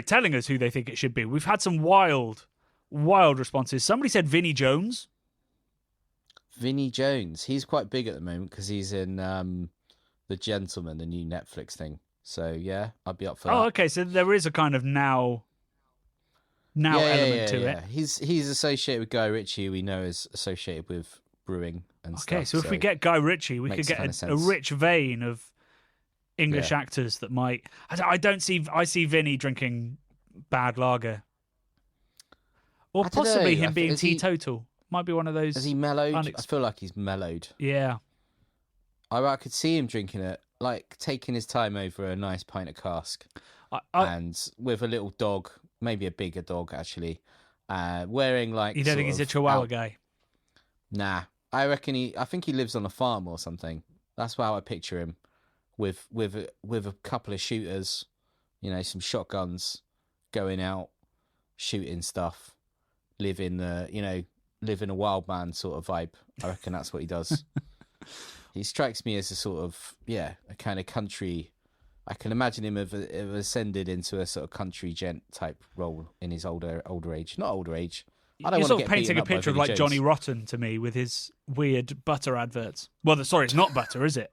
telling us who they think it should be. We've had some wild responses. Somebody said Vinnie Jones. Vinnie Jones. He's quite big at the moment because he's in The Gentleman, the new Netflix thing. So yeah, I'd be up for that. Oh, okay. So there is a kind of now element to it. He's associated with Guy Ritchie, who we know is associated with brewing and stuff. Okay, so if we get Guy Ritchie, we could get a rich vein of English actors that might. I see Vinny drinking bad lager, or possibly him being teetotal. Might be one of those. Is he mellowed? I feel like he's mellowed. Yeah, I could see him drinking it, like taking his time over a nice pint of cask, and with a little dog, maybe a bigger dog actually, wearing like. You don't think he's a Chihuahua guy? Nah, I think he lives on a farm or something. That's how I picture him, with a couple of shooters, some shotguns, going out, shooting stuff, living a wild man sort of vibe. I reckon that's what he does. He strikes me as a sort of a kind of country. I can imagine him have ascended into a sort of country gent type role in his older age. Not older age. I don't You're want sort of painting a picture of like Jones. Johnny Rotten to me with his weird butter adverts. Well, sorry, it's not butter, is it?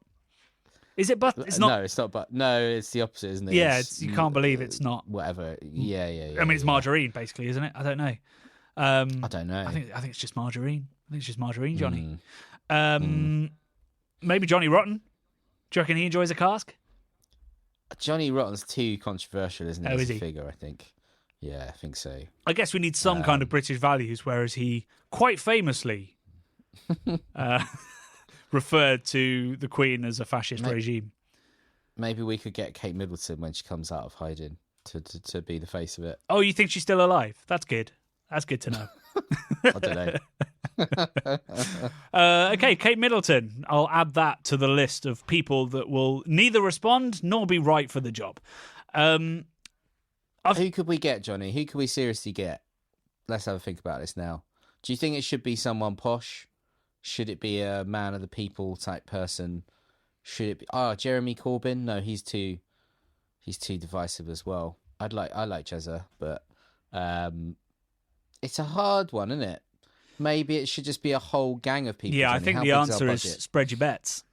Is it but? It's not. No, it's not. But no, it's the opposite, isn't it? Yeah, you can't believe it's not. Whatever. Yeah. I mean, it's margarine, basically, isn't it? I don't know. I don't know. I think it's just margarine. I think it's just margarine, Johnny. Maybe Johnny Rotten. Do you reckon he enjoys a cask? Johnny Rotten's too controversial, isn't he? Oh, as is a he? figure, I think. Yeah, I think so. I guess we need some kind of British values, whereas he quite famously referred to the Queen as a fascist regime. Maybe we could get Kate Middleton when she comes out of hiding to be the face of it. Oh, you think she's still alive? That's good. That's good to know. I don't know. Okay, Kate Middleton. I'll add that to the list of people that will neither respond nor be right for the job. Who could we get, Johnny? Who could we seriously get? Let's have a think about this now. Do you think it should be someone posh? Should it be a man of the people type person? Should it be Jeremy Corbyn? No, he's too divisive as well. I like Jezza, but it's a hard one, isn't it? Maybe it should just be a whole gang of people. Yeah, Johnny. I think How the big's answer our is budget? spread your bets.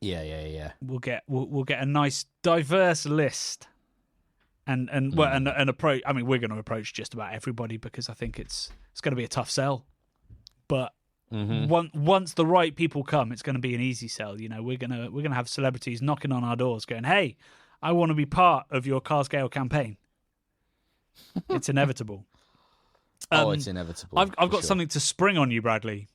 Yeah. We'll get a nice diverse list, and approach. I mean, we're going to approach just about everybody because I think it's going to be a tough sell, but once the right people come, it's going to be an easy sell. You know, we're gonna have celebrities knocking on our doors, going, "Hey, I want to be part of your Cask Ale campaign." It's inevitable. It's inevitable. I've got something to spring on you, Bradley.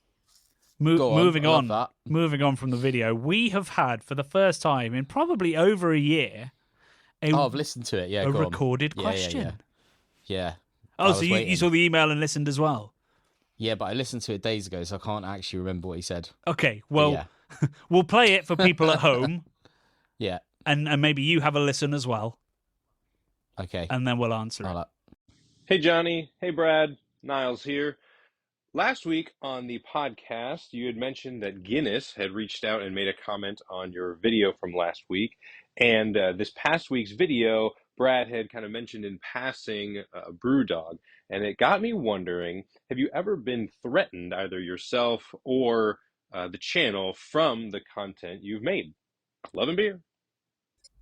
Moving on from the video, we have had for the first time in probably over a year. I've listened to it. Yeah, a recorded question. Yeah. Oh, so you saw the email and listened as well? Yeah, but I listened to it days ago, so I can't actually remember what he said. Okay, well, we'll play it for people at home. Yeah. And maybe you have a listen as well. Okay. And then we'll answer it. Hey, Johnny. Hey, Brad. Niles here. Last week on the podcast, you had mentioned that Guinness had reached out and made a comment on your video from last week. And this past week's video, Brad had kind of mentioned in passing Brewdog. And it got me wondering, have you ever been threatened, either yourself or the channel, from the content you've made? Love and beer.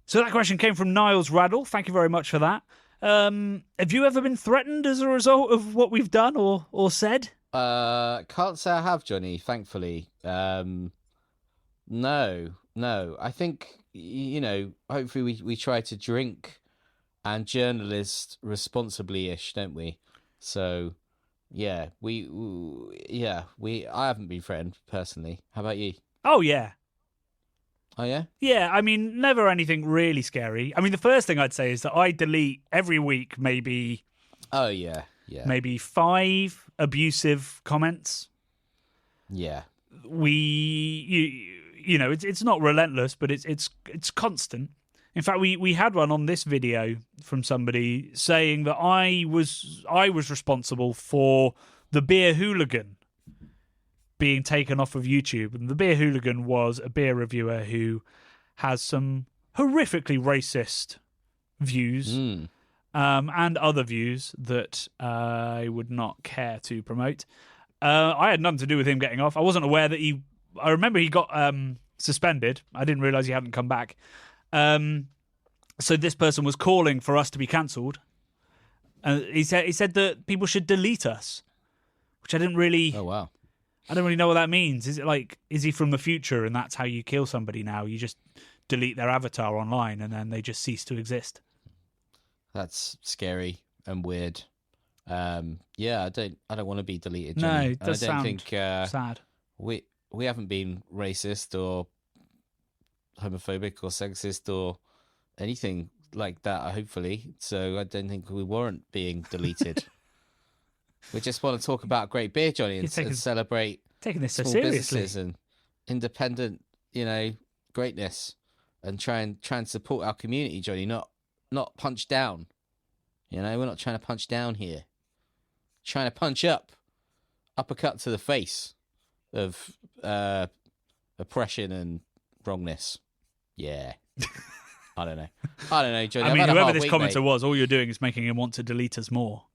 So that question came from Niles Raddle. Thank you very much for that. Have you ever been threatened as a result of what we've done or said? Can't say I have, Johnny, thankfully. No. I think, hopefully we try to drink and journalist responsibly-ish, don't we? So, yeah, I haven't been threatened personally. How about you? Oh, yeah. Oh, yeah? Yeah, I mean, never anything really scary. I mean, the first thing I'd say is that I delete every week maybe... Oh, yeah. Maybe 5 abusive comments. Yeah. It's not relentless, but it's constant. In fact, we had one on this video from somebody saying that I was responsible for the Beer Hooligan being taken off of YouTube. And the Beer Hooligan was a beer reviewer who has some horrifically racist views and other views that I would not care to promote. I had nothing to do with him getting off. I wasn't aware that I remember he got suspended. I didn't realise he hadn't come back. So this person was calling for us to be cancelled. He said that people should delete us, which I didn't really... Oh, wow. I don't really know what that means. Is it like, is he from the future and that's how you kill somebody now? You just delete their avatar online and then they just cease to exist. That's scary and weird. I don't want to be deleted, No, Johnny. it does sound sad. We haven't been racist or homophobic or sexist or anything like that, hopefully. So I don't think we warrant being deleted. We just want to talk about great beer, Johnny, and celebrate taking this so small seriously businesses and independent, greatness, and try and support our community, Johnny. Not punch down. We're not trying to punch down here. Trying to punch up, uppercut to the face of oppression and wrongness. Yeah. I don't know, Johnny. I mean, whoever this commenter was, all you're doing is making him want to delete us more.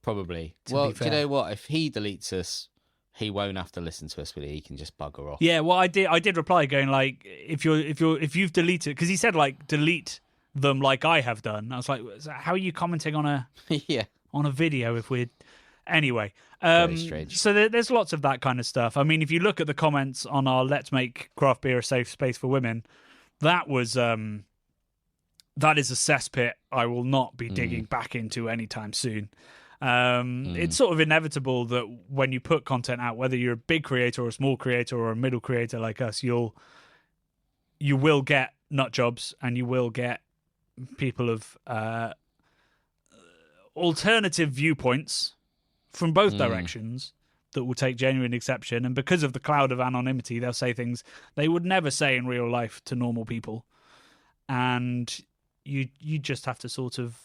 Probably. Well, do you know what? If he deletes us, he won't have to listen to us, will he? He can just bugger off. Yeah, well, I did reply going like, if you've deleted, because he said like delete them like I have done. I was like, how are you commenting on a Yeah. on a video if we're anyway? Very strange. So there's lots of that kind of stuff. I mean, if you look at the comments on our "Let's Make Craft Beer a Safe Space for Women," that was that is a cesspit I will not be digging back into anytime soon. It's sort of inevitable that when you put content out, whether you're a big creator or a small creator or a middle creator like us, you will get nut jobs and you will get people of alternative viewpoints from both directions that will take genuine exception. And because of the cloud of anonymity, they'll say things they would never say in real life to normal people. And you just have to sort of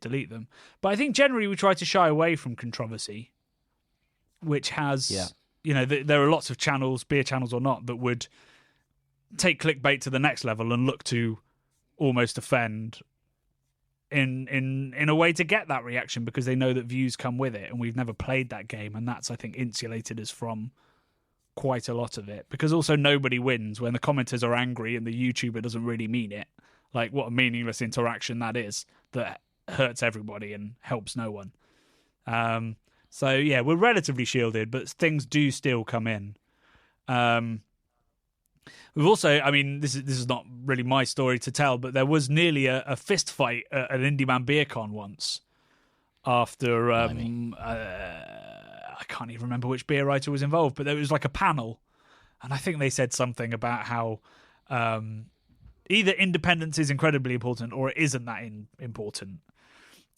delete them. But I think generally we try to shy away from controversy, which has, there are lots of channels, beer channels or not, that would take clickbait to the next level and look to almost offend in a way to get that reaction because they know that views come with it. And we've never played that game. And that's, I think, insulated us from quite a lot of it, because also nobody wins when the commenters are angry and the YouTuber doesn't really mean it. Like, what a meaningless interaction that is, that hurts everybody and helps no one. So, yeah, we're relatively shielded, but things do still come in. We've also, I mean, this is not really my story to tell, but there was nearly a fist fight at an Indie Man Beer Con once after, I can't even remember which beer writer was involved, but there was like a panel, and I think they said something about how either independence is incredibly important or it isn't that important,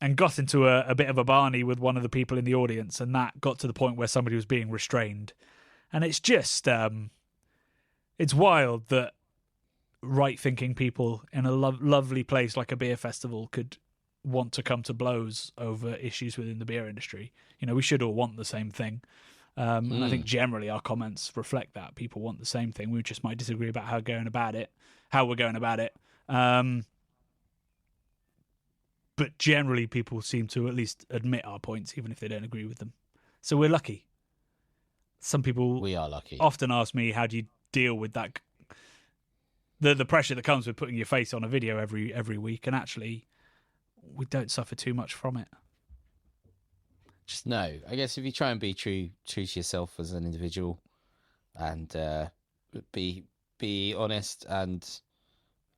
and got into a bit of a barney with one of the people in the audience, and that got to the point where somebody was being restrained. And it's just it's wild that right-thinking people in a lovely place like a beer festival could want to come to blows over issues within the beer industry. You know, we should all want the same thing. And I think generally our comments reflect that. People want the same thing. We just might disagree about how we're going about it. But generally people seem to at least admit our points, even if they don't agree with them. So we're lucky. Some people we are lucky. Often ask me, how do you deal with that? The pressure that comes with putting your face on a video every week, and actually we don't suffer too much from it. No, I guess if you try and be true to yourself as an individual, and be honest and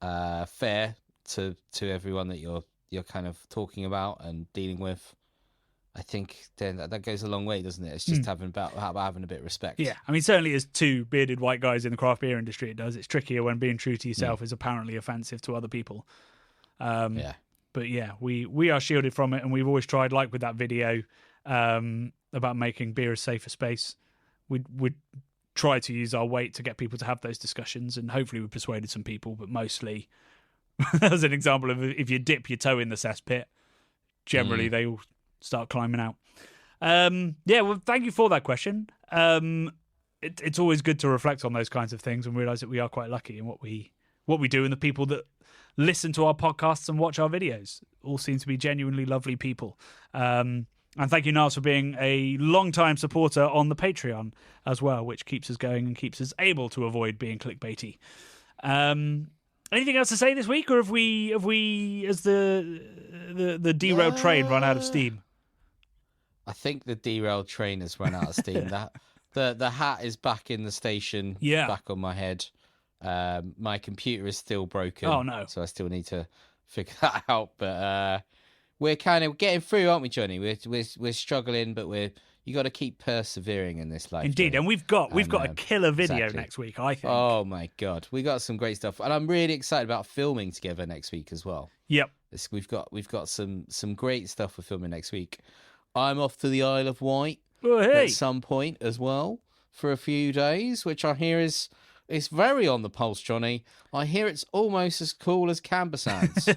fair to everyone that you're kind of talking about and dealing with, I think then that goes a long way, doesn't it? It's just having a bit of respect. Yeah, I mean, certainly as two bearded white guys in the craft beer industry, it does. It's trickier when being true to yourself is apparently offensive to other people. But yeah, we are shielded from it, and we've always tried, like with that video about making beer a safer space, we'd try to use our weight to get people to have those discussions, and hopefully we persuaded some people, but mostly as an example of, if you dip your toe in the cesspit, generally they all start climbing out. Well, thank you for that question. It's always good to reflect on those kinds of things and realize that we are quite lucky in what we do, and the people that listen to our podcasts and watch our videos all seem to be genuinely lovely people. And thank you, Niles, for being a long-time supporter on the Patreon as well, which keeps us going and keeps us able to avoid being clickbaity. Anything else to say this week, or have we as the derailed train run out of steam? I think the derailed train has run out of steam. The hat is back in the station, back on my head. My computer is still broken. Oh no! So I still need to figure that out. But we're kind of getting through, aren't we, Johnny? We're struggling, but you got to keep persevering in this life. Indeed, Johnny. and we've got a killer video next week, I think. Oh my god, we got some great stuff, and I'm really excited about filming together next week as well. Yep, we've got some great stuff for filming next week. I'm off to the Isle of Wight at some point as well for a few days, which I hear is very on the pulse, Johnny. I hear it's almost as cool as Camber Sands.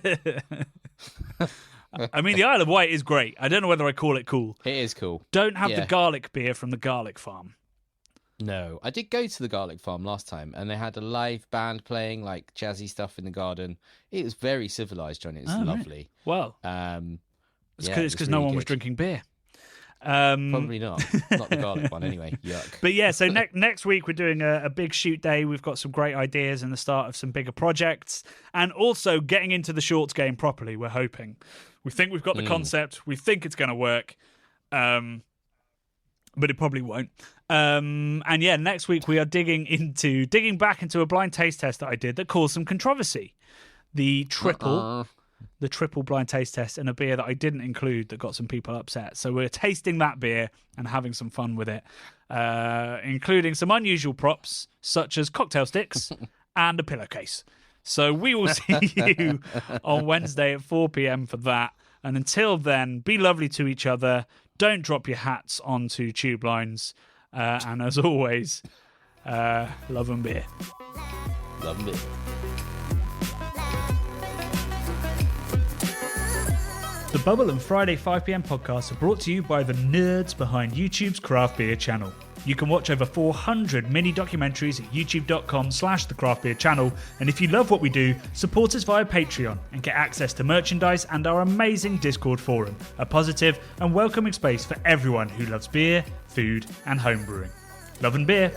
I mean, the Isle of Wight is great. I don't know whether I call it cool. It is cool. Don't have the garlic beer from the garlic farm. No, I did go to the garlic farm last time, and they had a live band playing like jazzy stuff in the garden. It was very civilized, Johnny. It was lovely. Right. Well, it's because no one was drinking beer. Probably not. Not the garlic one, anyway. Yuck. But yeah, so next week we're doing a big shoot day. We've got some great ideas and the start of some bigger projects, and also getting into the shorts game properly. We're hoping. We think we've got the concept. We think it's going to work, but it probably won't. And yeah, next week we are digging back into a blind taste test that I did that caused some controversy. The triple blind taste test and a beer that I didn't include that got some people upset. So we're tasting that beer and having some fun with it, including some unusual props such as cocktail sticks and a pillowcase. So we will see you on Wednesday at 4 p.m. for that. And until then, be lovely to each other. Don't drop your hats onto tube lines. And as always, love and beer. Love and beer. The Bubble and Friday 5pm podcasts are brought to you by the nerds behind YouTube's craft beer channel. You can watch over 400 mini documentaries at youtube.com/the craft beer channel. And if you love what we do, support us via Patreon and get access to merchandise and our amazing Discord forum, a positive and welcoming space for everyone who loves beer, food and homebrewing. Love and beer.